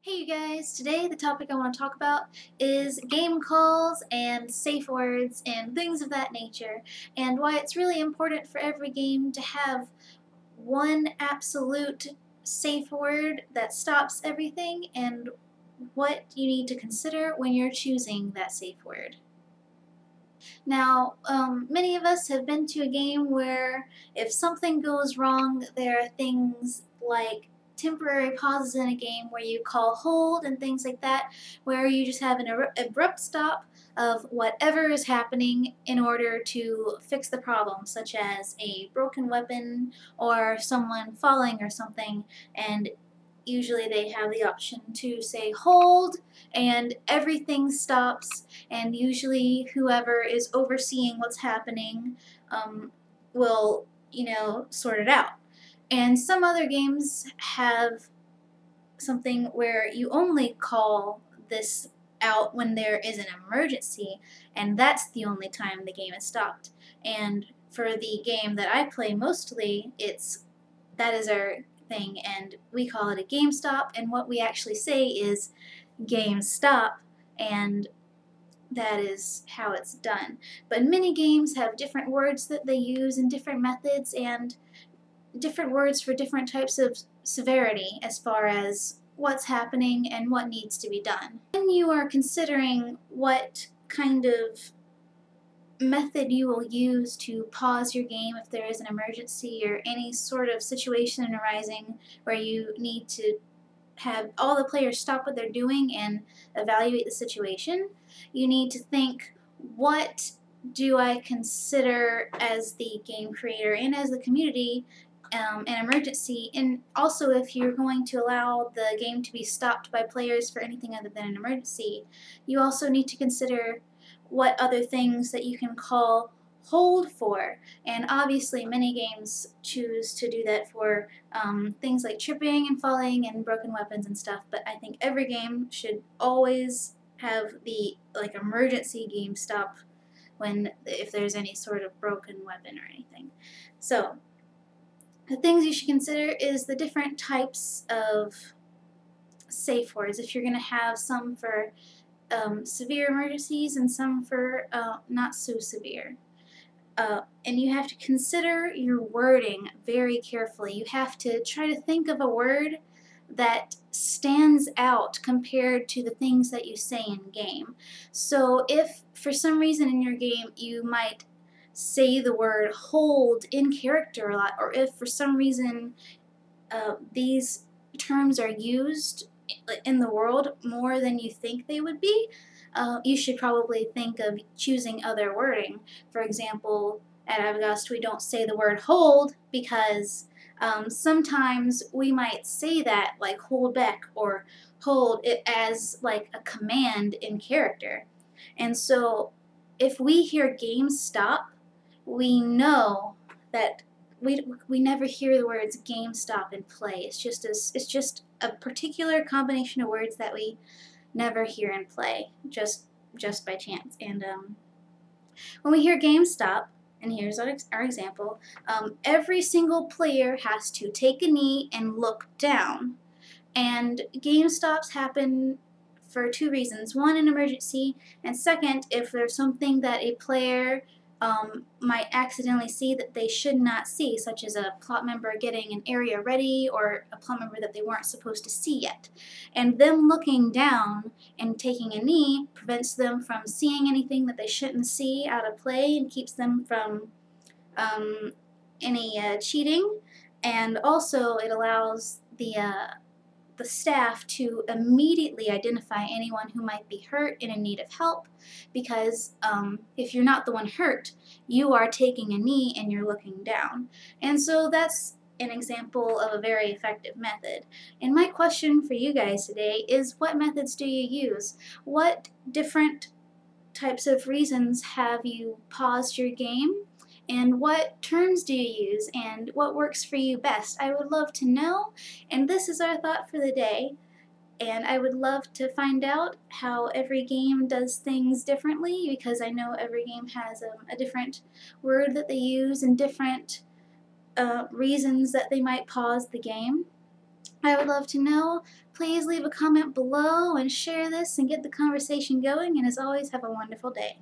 Hey you guys, today the topic I want to talk about is game calls and safe words and things of that nature, and why it's really important for every game to have one absolute safe word that stops everything and what you need to consider when you're choosing that safe word. Now, many of us have been to a game where if something goes wrong, there are things like temporary pauses in a game where you call hold and things like that, where you just have an abrupt stop of whatever is happening in order to fix the problem, such as a broken weapon or someone falling or something, and usually they have the option to say hold and everything stops, and usually whoever is overseeing what's happening will, sort it out. And some other games have something where you only call this out when there is an emergency, and that's the only time the game is stopped. And for the game that I play mostly, that is our thing, and we call it a game stop, and what we actually say is game stop, and that is how it's done. But many games have different words that they use and different methods and different words for different types of severity as far as what's happening and what needs to be done. When you are considering what kind of method you will use to pause your game if there is an emergency or any sort of situation arising where you need to have all the players stop what they're doing and evaluate the situation, you need to think, what do I consider as the game creator and as the community an emergency? And also, if you're going to allow the game to be stopped by players for anything other than an emergency, you also need to consider what other things that you can call hold for. And obviously many games choose to do that for things like tripping and falling and broken weapons and stuff, but I think every game should always have the emergency game stop if there's any sort of broken weapon or anything. So the things you should consider is the different types of safe words. If you're going to have some for severe emergencies and some for not so severe. And you have to consider your wording very carefully. You have to try to think of a word that stands out compared to the things that you say in game. So if for some reason in your game you might say the word hold in character a lot, or if for some reason these terms are used in the world more than you think they would be, you should probably think of choosing other wording. For example, at Avagast we don't say the word hold because sometimes we might say that like hold back or hold it as like a command in character. And so if we hear game stop, we know that we never hear the words game stop in play. It's just a particular combination of words that we never hear in play, just by chance. And when we hear game stop, and here's our example, every single player has to take a knee and look down. And game stops happen for two reasons. One, an emergency, and second, if there's something that a player might accidentally see that they should not see, such as a plot member getting an area ready or a plot member that they weren't supposed to see yet. And them looking down and taking a knee prevents them from seeing anything that they shouldn't see out of play and keeps them from any cheating. And also it allows the staff to immediately identify anyone who might be hurt and in need of help, because if you're not the one hurt, you are taking a knee and you're looking down. And so that's an example of a very effective method. And my question for you guys today is, what methods do you use? What different types of reasons have you paused your game? And what terms do you use, and what works for you best? I would love to know, and this is our thought for the day. And I would love to find out how every game does things differently, because I know every game has a different word that they use and different reasons that they might pause the game. I would love to know. Please leave a comment below and share this and get the conversation going. And as always, have a wonderful day.